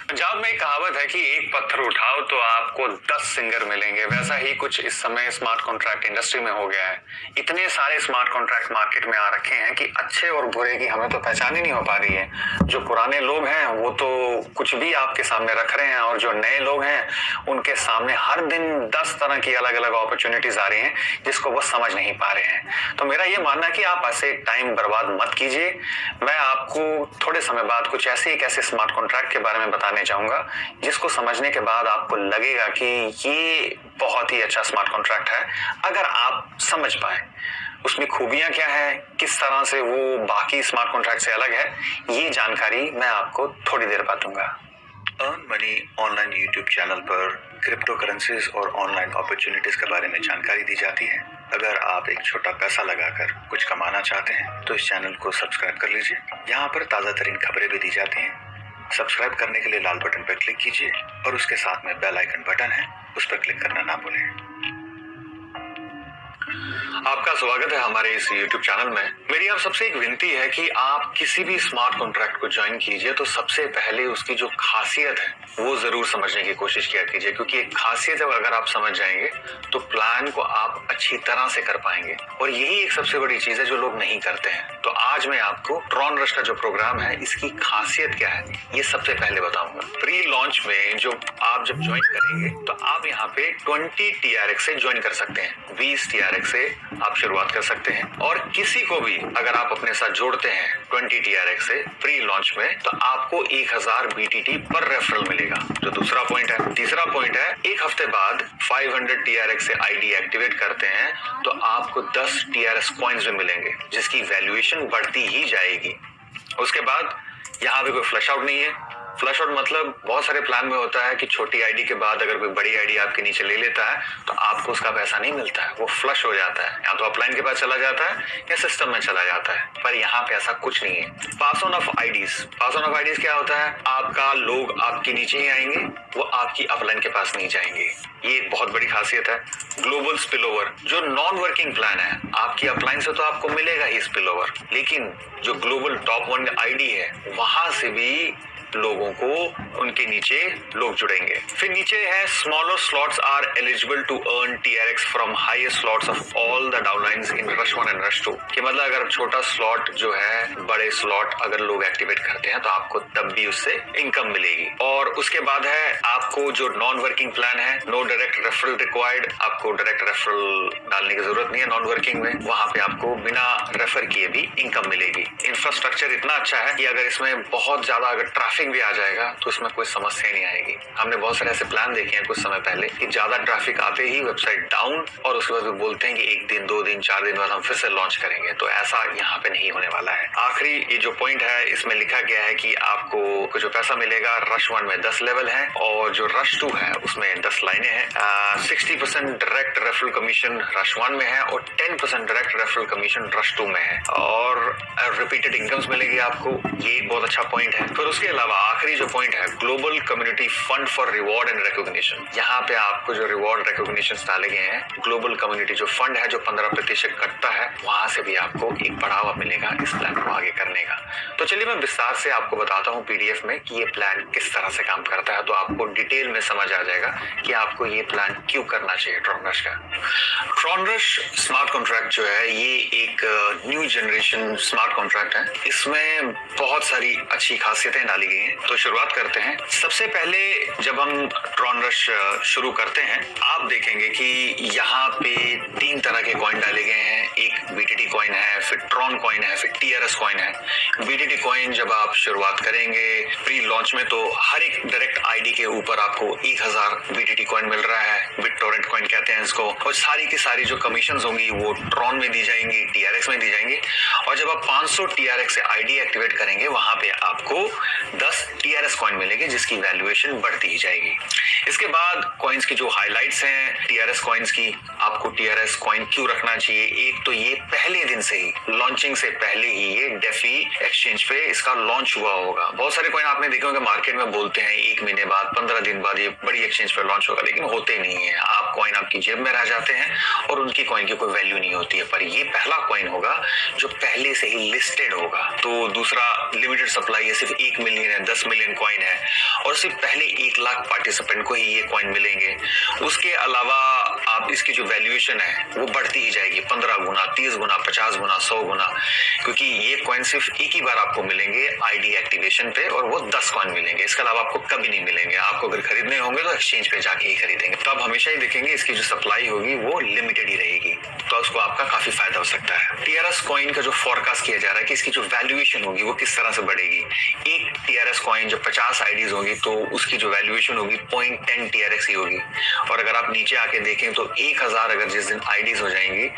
पंजाब में एक कहावत है कि एक पत्थर उठाओ तो आपको 10 सिंगर मिलेंगे। वैसा ही कुछ इस समय स्मार्ट कॉन्ट्रैक्ट इंडस्ट्री में हो गया है। इतने सारे स्मार्ट कॉन्ट्रैक्ट मार्केट में आ रखे हैं कि अच्छे और बुरे की हमें तो पहचान ही नहीं हो पा रही है। जो पुराने लोग हैं वो तो कुछ भी आपके सामने रख रहे हैं और जो नए लोग हैं उनके सामने हर दिन 10 तरह की अलग अलग अपॉर्चुनिटीज आ रही हैं जिसको वो समझ नहीं पा रहे हैं। तो मेरा ये मानना है कि आप ऐसे टाइम बर्बाद मत कीजिए। मैं आपको थोड़े समय बाद कुछ ऐसे स्मार्ट कॉन्ट्रैक्ट के बारे में बताने चाहूंगा जिसको समझने के बाद आपको लगेगा कि ये बहुत ही अच्छा स्मार्ट कॉन्ट्रैक्ट है अगर आप समझ पाए उसमें खूबियां क्या है, किस तरह से वो बाकी स्मार्ट कॉन्ट्रैक्ट से अलग है। ये जानकारी मैं आपको थोड़ी देर बाद दूंगा। Earn money online YouTube channel पर क्रिप्टो करेंसीज और ऑनलाइन अपॉर्चुनिटीज के बारे में जानकारी दी जाती है। अगर आप एक छोटा पैसा लगाकर कुछ कमाना चाहते हैं तो इस चैनल को सब्सक्राइब कर लीजिए। यहाँ पर ताज़ा तरीन खबरें भी दी जाती हैं। सब्सक्राइब करने के लिए लाल बटन पर क्लिक कीजिए और उसके साथ में बेल आइकन बटन है, उस पर क्लिक करना ना भूलें। आपका स्वागत है हमारे इस YouTube चैनल में। मेरी आप सबसे एक विनती है कि आप किसी भी स्मार्ट कॉन्ट्रैक्ट को ज्वाइन कीजिए तो सबसे पहले उसकी जो खासियत है वो जरूर समझने की कोशिश किया कीजिए, क्योंकि एक खासियत है अगर आप समझ जाएंगे तो प्लान को आप अच्छी तरह से कर पाएंगे और यही एक सबसे बड़ी चीज है जो लोग नहीं करते हैं। तो आज मैं आपको ट्रॉन रश का जो प्रोग्राम है इसकी खासियत क्या है ये सबसे पहले बताऊंगा। प्री लॉन्च में जो आप जब ज्वाइन करेंगे तो आप यहाँ पे 20 TRX से ज्वाइन कर सकते हैं। 20 TRX से आप शुरुआत कर सकते हैं और किसी को भी अगर आप अपने साथ जोड़ते हैं 20 TRX से प्री लॉन्च में तो आपको 1000 BTT पर रेफरल मिलेगा, जो दूसरा पॉइंट है। तीसरा पॉइंट है, एक हफ्ते बाद 500 TRX से आईडी एक्टिवेट करते हैं तो आपको 10 TRS कॉइन्स भी मिलेंगे जिसकी वैल्यूएशन बढ़ती ही जाएगी। उसके बाद यहाँ पे कोई फ्लश आउट नहीं है। फ्लश आउट मतलब बहुत सारे प्लान में होता है कि छोटी आईडी के बाद अगर कोई बड़ी आईडी आपके नीचे ले लेता है तो आपको उसका पैसा नहीं मिलता है, वो फ्लश हो जाता है, या तो अपलाइन के पास चला जाता है या सिस्टम में चला जाता है। पर यहाँ पे ऐसा कुछ नहीं है। Pass on of IDs, pass on of IDs क्या होता है, आपका लोग आपके नीचे ही आएंगे, वो आपकी अपलाइन के पास नहीं जाएंगे। ये एक बहुत बड़ी खासियत है। ग्लोबल स्पिलओवर, जो नॉन वर्किंग प्लान है, आपकी अपलाइन से तो आपको मिलेगा ही स्पिलओवर, लेकिन जो ग्लोबल टॉप 1 आईडी है वहां से भी लोगों को उनके नीचे लोग जुड़ेंगे। फिर नीचे है smaller slots are eligible to earn TRX from highest slots of all the downlines in rush 1 and rush 2। कि मतलब अगर छोटा स्लॉट जो है, बड़े स्लॉट अगर लोग एक्टिवेट करते हैं तो आपको तब भी उससे इनकम मिलेगी। और उसके बाद है आपको जो नॉन वर्किंग प्लान है, नो डायरेक्ट रेफरल रिक्वायर्ड, आपको डायरेक्ट रेफरल डालने की जरूरत नहीं है नॉन वर्किंग में, वहां पे आपको बिना रेफर किए भी इनकम मिलेगी। इंफ्रास्ट्रक्चर इतना अच्छा है कि अगर इसमें बहुत ज्यादा अगर ट्रैफिक भी आ जाएगा तो इसमें कोई समस्या नहीं आएगी। हमने बहुत सारे ऐसे प्लान देखे हैं कुछ समय पहले कि ज्यादा ट्रैफिक आते ही वेबसाइट डाउन और उसके बाद बोलते हैं कि 1 दिन 2 दिन 4 दिन बाद हम फिर से लॉन्च करेंगे, तो ऐसा यहाँ पे नहीं होने वाला है। आखिरी ये जो पॉइंट है इसमें लिखा गया है कि आपको जो पैसा मिलेगा, रश 1 में 10 लेवल है और जो रश 2 है उसमें 10 लाइनें हैं। 60% डायरेक्ट रेफरल कमीशन रश 1 में है और 10% डायरेक्ट रेफरल कमीशन रश 2 में है और रिपीटेड इनकम्स मिलेगी आपको। ये एक बहुत अच्छा पॉइंट है। फिर उसके अलावा आखिरी जो पॉइंट है, global community fund for reward and recognition. यहाँ पे आपको जो रिवॉर्ड रिकॉग्निशन डाले गए हैं, ग्लोबल कम्युनिटी जो फंड है जो 15% कटता है, वहां से भी आपको एक बढ़ावा मिलेगा इस प्लान को आगे करने का। तो चलिए मैं विस्तार से आपको बताता हूँ PDF में कि ये प्लान किस तरह से काम करता है, तो आपको डिटेल में समझ आ जाएगा कि आपको ये प्लान क्यों करना चाहिए। ट्रॉन रश का ट्रॉन रश स्मार्ट कॉन्ट्रैक्ट जो है ये एक न्यू जनरेशन स्मार्ट कॉन्ट्रैक्ट है। इसमें बहुत सारी अच्छी खासियतें डाली गई हैं। तो शुरुआत करते हैं। सबसे पहले जब हम ट्रॉन रश शुरू करते हैं, आप देखेंगे कि यहाँ पे 3 तरह के कॉइन डाले गए हैं। एक BTT कॉइन है, फिर ट्रॉन कॉइन है, फिर TRS कॉइन है। BTT कॉइन जब आप शुरुआत करेंगे प्री लॉन्च में तो हर एक डायरेक्ट आईडी के ऊपर आपको 1000 BTT कॉइन मिल रहा है। बिटटोरेंट कॉइन कहते हैं इसको। और सारी की सारी जो कमीशन होंगी वो ट्रॉन में दी जाएंगी, TRX में दी जाएंगी। और जब आप 500 TRX से आईडी एक्टिवेट करेंगे वहां पे आपको 10 TRS कॉइन मिलेगी जिसकी वैल्यूएशन बढ़ती ही जाएगी। इसके बाद कॉइन्स की जो हाइलाइट्स हैं TRS कॉइन्स की, आपको टीआरएस कॉइन क्यों रखना चाहिए। एक तो ये पहले दिन से ही, लॉन्चिंग से पहले ही ये डेफी एक्सचेंज पे इसका लॉन्च हुआ होगा। बहुत सारे कॉइन आपने देखे होंगे मार्केट में बोलते हैं 1 महीने बाद, 15 दिन बाद ये बड़ी एक्सचेंज पे लॉन्च होगा, लेकिन होते नहीं है। आप कॉइन आपकी जेब में रह जाते हैं और उनकी कॉइन की कोई वैल्यू नहीं होती है। पर ये पहला कॉइन होगा जो पहले से ही लिस्टेड होगा। तो दूसरा, लिमिटेड सप्लाई है, सिर्फ 1 मिलियन है, 10 मिलियन कॉइन है और सिर्फ पहले 1 लाख पार्टिसिपेंट को ही ये कॉइन मिलेंगे। उसके अलावा आप इसकी जो वैल्यूएशन है वो बढ़ती ही जाएगी, 15 गुना, 30 गुना, 50 गुना, 100 गुना, क्योंकि ये कॉइन सिर्फ एक ही बार आपको मिलेंगे आईडी एक्टिवेशन पे और वो 10 कॉइन मिलेंगे। इसके अलावा आपको कभी नहीं मिलेंगे। आपको अगर खरीदने होंगे तो एक्सचेंज पे जाके ही खरीदेंगे। तो आप हमेशा ही देखेंगे इसकी जो सप्लाई होगी वो लिमिटेड ही रहेगी, तो उसको आपका काफी फायदा हो सकता है। टीआरएस कॉइन का जो फोरकास्ट किया जा रहा है कि इसकी जो वैल्यूएशन होगी वो किस तरह से बढ़ेगी। एक टीआरएस कॉइन जब 50 आईडीज होगी तो उसकी जो वैल्यूएशन होगी 0.10 टीआरएक्स ही होगी। और अगर आप नीचे आके देखें तो 1000 अगर जिस दिन आईडीज हो जाएंगी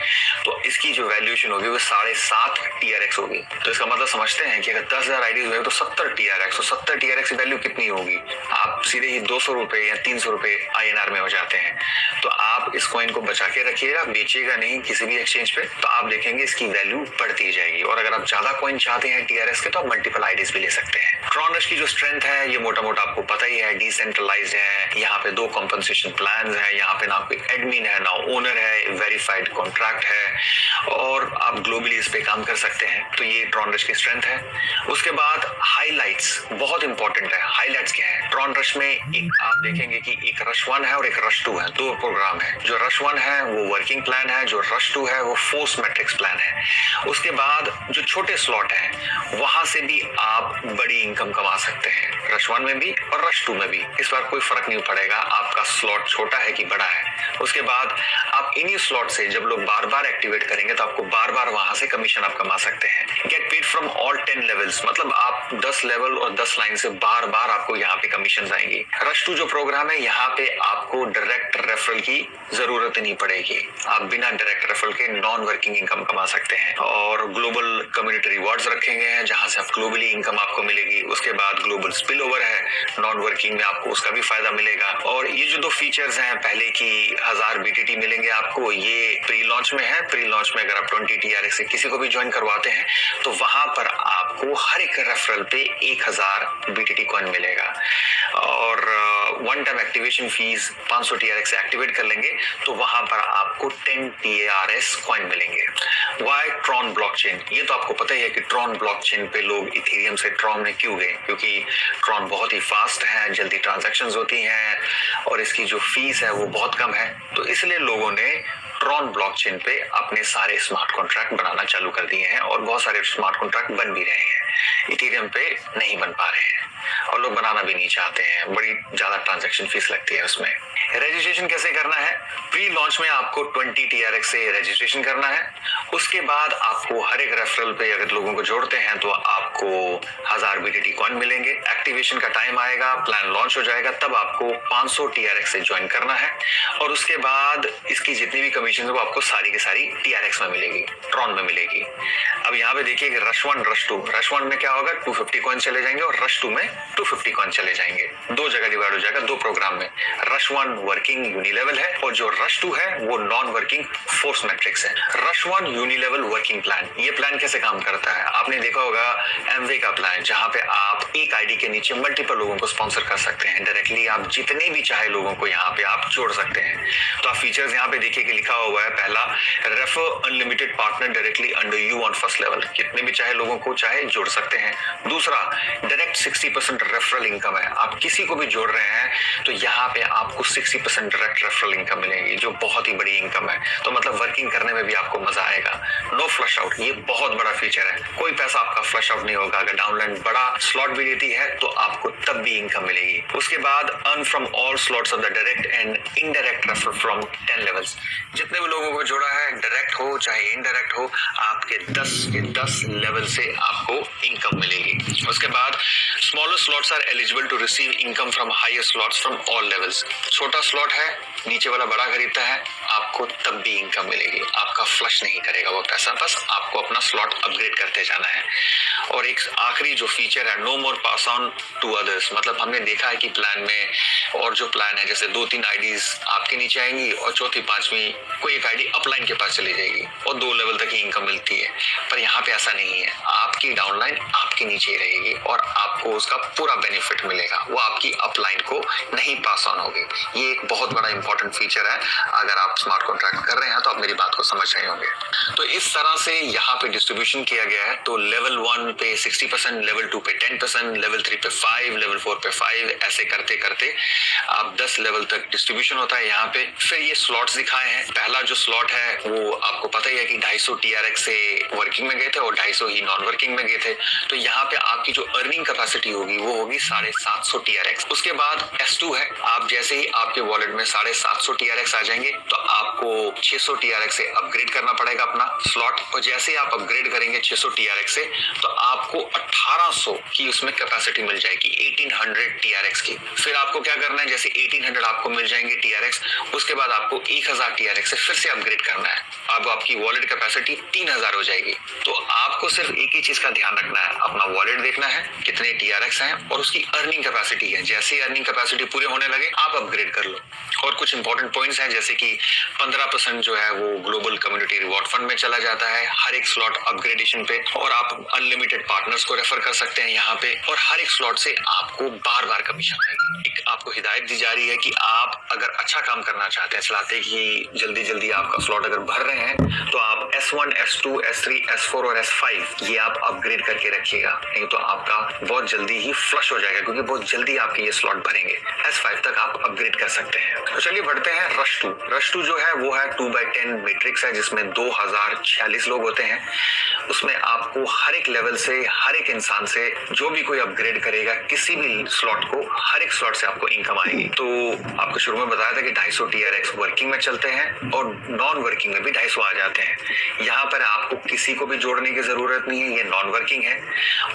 तो इसकी जो वैल्यूएशन होगी वो 7.5 टीआरएक्स होगी। तो इसका मतलब समझते हैं कि अगर 10,000 आईडीज हुए तो 70 टीआरएक्स, तो 70 टीआरएक्स की वैल्यू कितनी होगी। आप सीधे ही 200 रुपए या 300 रुपए आईएनआर में हो जाते हैं। तो आप इस कॉइन को बचा के रखिएगा, बेचिएगा नहीं किसी भी एक्सचेंज पे, तो आप देखेंगे इसकी वैल्यू बढ़ती जाएगी। और अगर आप ज्यादा कॉइन चाहते हैं टीआरएस के तो आप मल्टीपल आईडीज भी ले सकते हैं। ट्रॉन रश की जो स्ट्रेंथ है ये मोटा मोटा आपको पता ही है, डिसेंट्रलाइज्ड है, यहाँ पे 2 कॉम्पनसेशन प्लान है, यहाँ पे ना कोई एडमिन है ना ओनर है, वेरीफाइड कॉन्ट्रैक्ट है और आप ग्लोबली इस पे काम कर सकते हैं। तो ये ट्रॉन रश की स्ट्रेंथ है। उसके बाद हाईलाइट्स बहुत इंपॉर्टेंट है। हाईलाइट्स क्या है ट्रॉन रश में, एक आप देखेंगे कि एक रश 1 है और एक रश 2 है, 2 प्रोग्राम है। जो रश 1 है वो वर्किंग प्लान है, जो रश 2 है वो फोर्स मैट्रिक्स प्लान है। उसके बाद जो छोटे स्लॉट हैं वहां से भी आप बड़ी इनकम कमा सकते हैं, रश 1 में भी और रश 2 में भी। इस बार कोई फर्क नहीं पड़ेगा आपका स्लॉट छोटा है कि बड़ा है। उसके बाद आप इन्हीं स्लॉट से जब लोग बार बार एक्टिवेट करेंगे तो आपको बार बार वहां से कमीशन आप कमा सकते हैं। Get paid from all 10 levels, मतलब आप 10 लेवल और 10 लाइन से बार बार आपको यहाँ पे कमीशन आएंगी। रश 2 जो प्रोग्राम है यहाँ पे आपको डायरेक्ट रेफरल की जरूरत नहीं पड़ेगी, आप बिना डायरेक्ट रेफरल के नॉन वर्किंग इनकम कमा सकते हैं। और ग्लोबल कम्युनिटी रिवॉर्ड्स रखे गए हैं जहां से आप ग्लोबली इनकम आपको मिलेगी। उसके बाद ग्लोबल स्पिल ओवर है, नॉन वर्किंग में आपको उसका भी फायदा मिलेगा। और ये जो 2 फीचर्स हैं, पहले की 1000 बीटीटी मिलेंगे आपको, ये प्री लॉन्च में है। प्री लॉन्च में अगर आप 20 टीआरएक्स से किसी को भी ज्वाइन करवाते हैं तो वहां पर आपको हर एक रेफरल पे 1000 बीटीटी कॉइन मिलेगा। और one time activation fees 500 TRX से एक्टिवेट कर लेंगे तो वहां पर आपको 10 टीआरएस कॉइन मिलेंगे। वाई ट्रॉन ब्लॉकचेन, ये तो आपको पता ही है कि ट्रॉन ब्लॉकचेन पे लोग इथेरियम से ट्रॉन में क्यों गए, क्योंकि ट्रॉन बहुत ही फास्ट है, जल्दी ट्रांजैक्शंस होती हैं और इसकी जो फीस है वो बहुत कम है। तो इसलिए लोगों ने ट्रॉन ब्लॉकचेन पे अपने सारे स्मार्ट कॉन्ट्रैक्ट बनाना चालू कर दिए हैं और बहुत सारे स्मार्ट कॉन्ट्रैक्ट बन भी रहे हैं। इथेरियम पे नहीं बन पा रहे हैं और लोग बनाना भी नहीं चाहते हैं, बड़ी ज्यादा ट्रांजैक्शन फीस लगती है उसमें। रजिस्ट्रेशन कैसे करना है, प्री लॉन्च में आपको 20 टीआरएक्स से रजिस्ट्रेशन करना है। उसके बाद आपको हर एक रेफरल पे अगर लोगों को जोड़ते हैं तो आपको 1000 बीटीटी कॉइन मिलेंगे। एक्टिवेशन का टाइम आएगा, प्लान लॉन्च हो जाएगा, तब आपको 500 टीआरएक्स से ज्वाइन करना है और उसके बाद इसकी जितनी भी कमीशन है वो आपको सारी की सारी टीआरएक्स में मिलेगी, ट्रॉन में मिलेगी। अब यहाँ पे देखिए कि रश 1 रश 2, रश 1 में क्या होगा 250 कॉइन चले जाएंगे और रश 2 में 250 कॉइन चले जाएंगे, 2 जगह डिवाइड हो जाएगा 2 प्रोग्राम में। रश 1 वर्किंग यूनिलेवल है और जो रश 2 है वो नॉन वर्किंग फोर्स मैट्रिक्स है। रश 1 यूनिलेवल वर्किंग प्लान, ये प्लान कैसे काम करता है आपने देखा होगा, एमवे का प्लान जहां पे आप एक आईडी के नीचे मल्टीपल लोगों को स्पॉन्सर कर सकते हैं डायरेक्टली, आप जितने भी चाहे लोगों को यहाँ पे आप जोड़ सकते हैं। तो आप फीचर्स यहाँ पे देखिए कि लिखा हुआ है, पहला refer unlimited partner directly under you on first level, कितने भी चाहे लोगों को चाहे जोड़ सकते हैं। दूसरा डायरेक्ट 60% रेफरल इनकम है, आप किसी को भी जोड़ रहे हैं तो यहाँ पे आपको 60% डायरेक्ट रेफरल इनकम मिलेगी जो बहुत ही बड़ी इनकम है। तो मतलब वर्किंग करने में भी आपको मजा आएगा। नो फ्लश आउट, ये बहुत बड़ा फीचर है, कोई पैसा आपका फ्लश आउट नहीं होगा। अगर डाउनलाइन बड़ा स्लॉट भी देती है तो आपको तब भी इनकम मिलेगी। उसके बाद earn from all slots of the direct and indirect referral from 10 levels, जितने भी लोगों को जोड़ा है डायरेक्ट हो चाहे इनडायरेक्ट हो, आपके 10 लेवल से आपको इनकम मिलेगी। उसके बाद smaller slots are eligible to receive income from higher slots from all levels, छोटा स्लॉट है नीचे वाला बड़ा खरीदता है आपको तब भी इनकम मिलेगी, आपका फ्लश नहीं करेगा वो पैसा, बस आपको अपना स्लॉट अपग्रेड करते जाना है। और एक आखिरी जो फीचर है, no more pass on to others, मतलब हमने देखा है कि प्लान में और जो प्लान है जैसे 2-3 आईडीज आपके नीचे आएंगी और चौथी 5वीं कोई एक आईडी अपलाइन के पास चली जाएगी और 2 लेवल तक ही इनकम मिलती है। पर यहाँ पे ऐसा नहीं है, आपकी डाउनलाइन आपके नीचे ही रहेगी और आपको उसका पूरा बेनिफिट मिलेगा, वो आपकी अपलाइन को नहीं पास ऑन होगी। ये एक बहुत बड़ा इंपॉर्टेंट फीचर है। अगर आप स्मार्ट कॉन्ट्रैक्ट कर रहे हैं तो आप मेरी बात को समझ रहे होंगे। तो इस तरह से यहाँ पे डिस्ट्रीब्यूशन किया गया है। तो लेवल 1 पे 60%, लेवल 2 पे 10%, लेवल 3 पे 5, लेवल 4 पे 5, ऐसे करते करते आप 10 लेवल तक डिस्ट्रीब्यूशन होता है यहाँ पे। फिर ये स्लॉट्स दिखाए हैं। पहला जो स्लॉट है वो आपको पता ही है कि 250 TRX से वर्किंग में गए थे और 250 ही नॉन वर्किंग में गए थे। तो यहाँ पे आपकी जो अर्निंग कैपेसिटी होगी वो होगी 750 TRX। उसके बाद S2 है, आप जैसे ही आपके वॉलेट में 750 TRX आ जाएंगे तो आपको 600 TRX से अपग्रेड करना पड़ेगा अपना स्लॉट, और जैसे ही आप अपग्रेड करेंगे 600 TRX से तो आपको 1800 की उसमें कैपेसिटी मिल जाएगी, 1800 TRX की। फिर आपको क्या करना है, जैसे 1800 आपको मिल जाएंगे TRX, उसके बाद आपको 1000 TRX से फिर से अपग्रेड करना है। अब आपकी वॉलेट कैपेसिटी 3000 हो जाएगी। तो आपको सिर्फ एक ही चीज का ध्यान रखना है, अपना वॉलेट देखना है कितने TRX हैं और उसकी अर्निंग कैपेसिटी है। जैसे ही अर्निंग कैपेसिटी पूरे होने लगे आप अपग्रेड कर लो। और कुछ इंपॉर्टेंट पॉइंट्स हैं, जैसे कि 15% जो है वो ग्लोबल कम्युनिटी रिवॉर्ड फंड में चला जाता है हर एक स्लॉट अपग्रेडेशन पे, और आप अनलिमिटेड पार्टनर्स को रेफर कर सकते हैं यहाँ पे, और हर एक स्लॉट से आपको बार बार कमीशन आएगी। एक आपको हिदायत दी जा रही है कि आप अगर अच्छा काम करना चाहते हैं, चलाते कि जल्दी जल्दी आपका स्लॉट अगर भर रहे हैं तो आप S1, S2, S3, S4 और S5 ये आप अपग्रेड करके रखिएगा, नहीं तो आपका बहुत जल्दी ही फ्लश हो जाएगा, क्योंकि बहुत जल्दी आपके ये स्लॉट भरेंगे। S5 तक आप अपग्रेड कर सकते हैं। तो चलिए बढ़ते हैं रश 2। रश 2 जो है वो है 2/10 मैट्रिक्स है, जिसमें 2046 लोग होते हैं। उसमें आपको हर एक लेवल से, हर एक इंसान से जो भी कोई अपग्रेड करेगा किसी भी स्लॉट को, हर एक स्लॉट से आपको इनकम आएगी। तो आपको शुरू में बताया था कि 250 TRX वर्किंग में चलते हैं और नॉन वर्किंग में भी 250 आ जाते हैं। यहाँ पर आपको किसी को भी जोड़ने की जरूरत नहीं है, ये नॉन वर्किंग है।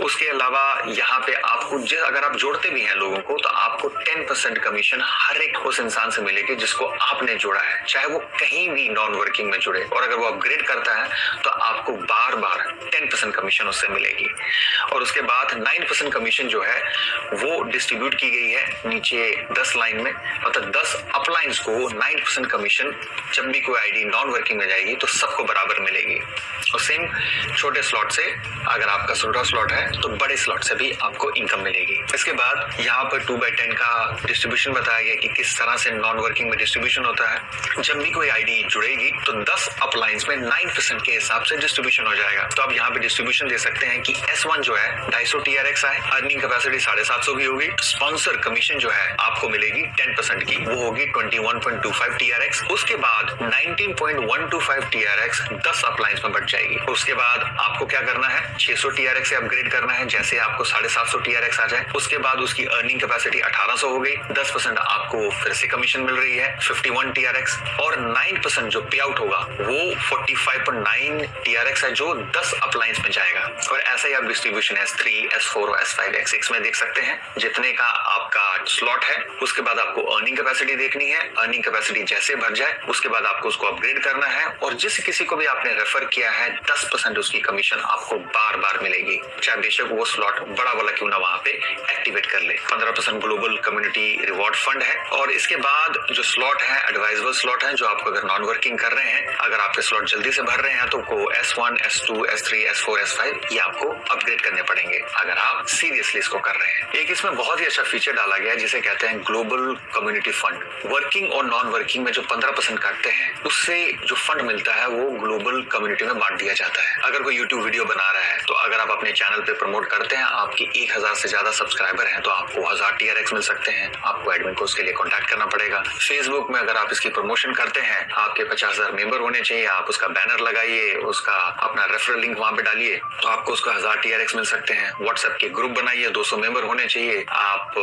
उसके अलावा यहाँ पे आपको अगर आप जोड़ते भी हैं लोगों को तो आपको 10% कमीशन हर एक उस इंसान से मिलेगी जिसको आपने जोड़ा है, चाहे वो कहीं भी नॉन वर्किंग में जुड़े। और अगर वो अपग्रेड करता है तो आपको बार बार 10% कमीशन उससे मिलेगी। और उसके बाद 9% कमीशन जो है वो डिस्ट्रीब्यूट की गई है नीचे 10 लाइन में, मतलब 10 अपलाइंस को 9% कमीशन जब भी कोई आईडी नॉन वर्किंग में जाएगी तो सबको बराबर मिलेगी। और सेम छोटे स्लॉट से, अगर आपका छोटा स्लॉट है तो बड़े स्लॉट से भी आपको इनकम मिलेगी। इसके बाद यहाँ पर 2/10 का डिस्ट्रीब्यूशन बताया गया कि किस तरह से नॉन वर्किंग में डिस्ट्रीब्यूशन होता है। जब भी कोई आईडी जुड़ेगी तो 10 अपलाइंस में 9% के हिसाब से डिस्ट्रीब्यूशन हो जाएगा। तो आप यहाँ पे डिस्ट्रीब्यूशन दे सकते हैं कि S1 जो है 250 TRX आए, अर्निंग कैपेसिटी 750 की होगी, स्पॉन्सर कमीशन जो है आपको मिलेगी 10% की, वो होगी 21.25 TRX। उसके बाद 19.125 TRX 10 अपलाइंस में बढ़ जाएगी। उसके बाद आपको क्या करना है, 600 TRX से अपग्रेड करना है। जैसे आपको 750 TRX आ जाए उसके बाद उसकी अर्निंग कैपेसिटी 1800 हो गई, 10% आपको फिर से कमीशन मिल रही है 51 TRX, और 9% जो पे आउट होगा वो 45.9 TRX है जो 10 अपलाइंस में जाएगा। और ऐसा ही आप डिस्ट्रीब्यूशन S3, S4 और S5, S6 में देख सकते हैं। जितने का आपका स्लॉट है उसके बाद आपको अर्निंग कैपेसिटी देखनी है। अर्निंग कैपेसिटी जैसे भर जाए उसके बाद आपको उसको अपग्रेड करना है, और जिस किसी को भी आपने रेफर किया है 10% उसकी कमीशन आपको बार बार मिलेगी, चाहे बेशक वो स्लॉट बड़ा वाला क्यों ना वहां पे एक्टिवेट कर ले। 15% ग्लोबल कम्युनिटी रिवॉर्ड फंड है। और इसके बाद जो स्लॉट है एडवाइजेबल स्लॉट है, जो आपको अगर नॉन वर्किंग कर रहे हैं, अगर आपके स्लॉट जल्दी से भर रहे हैं तो को S1, S2, S3, S4, S5 ये आपको अपग्रेड करने पड़ेंगे अगर आप सीरियसली इसको कर रहे हैं। एक इसमें बहुत ही अच्छा फीचर डाला गया है जिसे कहते हैं ग्लोबल कम्युनिटी फंड। वर्किंग और नॉन वर्किंग में जो 15% काटते हैं उससे जो फंड मिलता है वो ग्लोबल कम्युनिटी में बांट दिया जाता है। अगर कोई यूट्यूब वीडियो बना रहा है तो अगर आप अपने चैनल पे प्रमोट करते हैं, आपके 1000 से ज्यादा सब्सक्राइबर हैं तो आपको 1000 TRX मिल सकते हैं। आपको एडमिन को उसके लिए कॉन्टैक्ट करना पड़ेगा। फेसबुक में अगर आप इसकी प्रमोशन करते हैं, आपके 50,000 मेंबर होने चाहिए, आप उसका बैनर लगाइए, उसका अपना रेफरल लिंक वहां पे डालिए तो आपको उसका 1000 TRX मिल सकते हैं। व्हाट्सएप के ग्रुप बनाइए, 200 मेंबर होने चाहिए, आप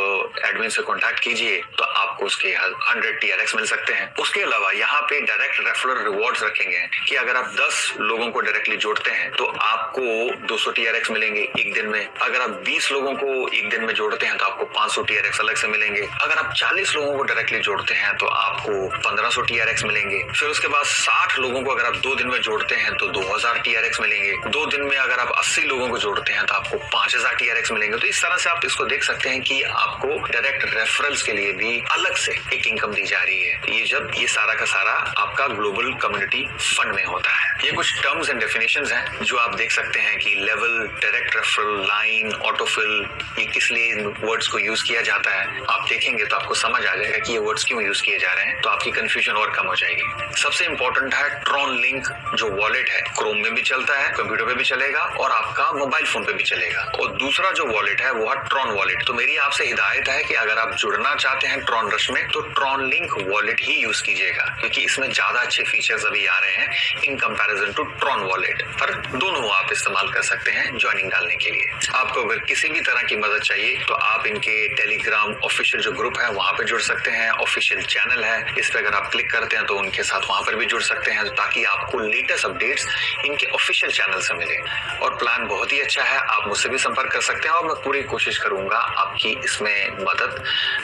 एडमिन से कॉन्टैक्ट कीजिए तो आपको उसके 100 TRX मिल सकते हैं। उसके अलावा यहाँ पे डायरेक्ट रेफरल रिवॉर्ड्स रखेंगे कि अगर आप 10 लोगों को डायरेक्टली जोड़ते हैं तो आपको 200 TRX मिलेंगे एक दिन में। अगर आप 20 लोगों को एक दिन में जोड़ते हैं तो आपको 500 TRX अलग से मिलेंगे। अगर आप 40 लोगों को डायरेक्टली जोड़ते हैं तो आपको 1500 TRX मिलेंगे। फिर उसके बाद 60 लोगों को अगर आप 2 दिन में जोड़ते हैं तो 2000 TRX मिलेंगे। 2 दिन में अगर आप 80 लोगों को जोड़ते हैं तो आपको 5000 TRX मिलेंगे। तो इस तरह से आप इसको देख सकते हैं कि आपको डायरेक्ट रेफरल्स के लिए भी अलग से एक इनकम दी जा रही है। ये सारा का सारा आपका ग्लोबल कम्युनिटी फंड में होता है। ये कुछ टर्म्स एंड डेफिनेशंस हैं जो आप देख सकते हैं कि level, direct referral, line, autofill, ये किस लिए इन वर्ड्स को यूज किया जाता है। आप देखेंगे तो आपको समझ आ जाएगा कि ये वर्ड्स क्यों यूज किए जा रहे हैं, तो आपकी कंफ्यूजन और कम हो जाएगी। सबसे इंपॉर्टेंट है ट्रॉन लिंक जो वॉलेट है, क्रोम में भी चलता है, कंप्यूटर पे भी चलेगा और आपका मोबाइल फोन पे भी चलेगा। और दूसरा जो वॉलेट है वो है ट्रॉन वॉलेट। तो मेरी आपसे हिदायत है कि अगर आप जुड़ना चाहते हैं ट्रॉन रश में तो ट्रॉन लिंक वॉलेट ही यूज कीजिएगा, क्योंकि इसमें ज्यादा अच्छे फीचर्स अभी आ रहे हैं in comparison to Tron wallet. पर दोनों आप इस्तेमाल कर सकते हैं ज्वाइनिंग डालने के लिए। आपको अगर किसी भी तरह की मदद चाहिए तो आप इनके टेलीग्राम ऑफिशियल जो ग्रुप है वहां पे जुड़ सकते हैं। ऑफिशियल चैनल है, इस पे अगर आप क्लिक करते हैं तो उनके साथ वहां पर भी जुड़ सकते हैं, ताकि आपको लेटेस्ट अपडेट्स इनके ऑफिशियल चैनल से मिले। और प्लान बहुत ही अच्छा है, आप मुझसे भी संपर्क कर सकते हैं और मैं पूरी कोशिश करूंगा आपकी इसमें मदद,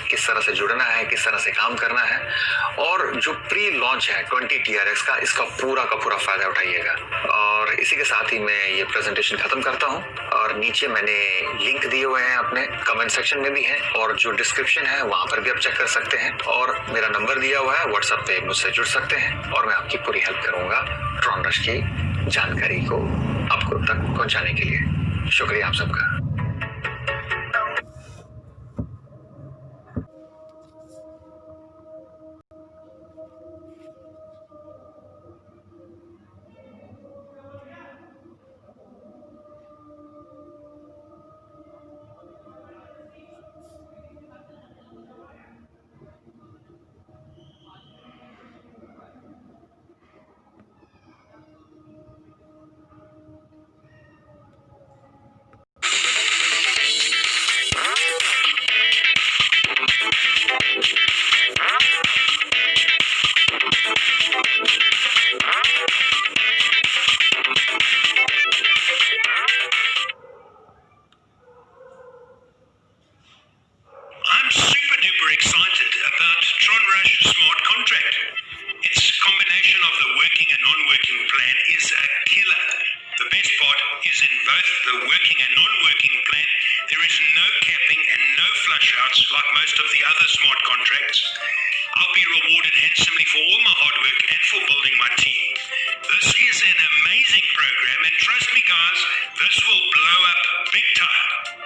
किस तरह से जुड़ना है, किस तरह से काम करना है। और जो प्री लॉन्च है 20 TRX का, इसका पूरा का पूरा फायदा उठाइएगा। और इसी के साथ ही मैं ये प्रेजेंटेशन खत्म करता हूँ। और नीचे मैंने लिंक दिए हुए हैं, अपने कमेंट सेक्शन में भी है और जो डिस्क्रिप्शन है वहां पर भी आप चेक कर सकते हैं। और मेरा नंबर दिया हुआ है, व्हाट्सएप पे मुझसे जुड़ सकते हैं और मैं आपकी पूरी हेल्प करूंगा ट्रॉन रश की जानकारी को आपको तक पहुंचाने के लिए। शुक्रिया आप सबका। I'm super duper excited about TronRush Smart Contract. Its combination of the working and non-working plan is a killer. The best part is in both the working and non-working plan, there is no capping and no flush outs like most of the other smart contracts. I'll be rewarded handsomely for all my hard work and for building my team. This is an amazing program and trust me guys, this will blow up big time.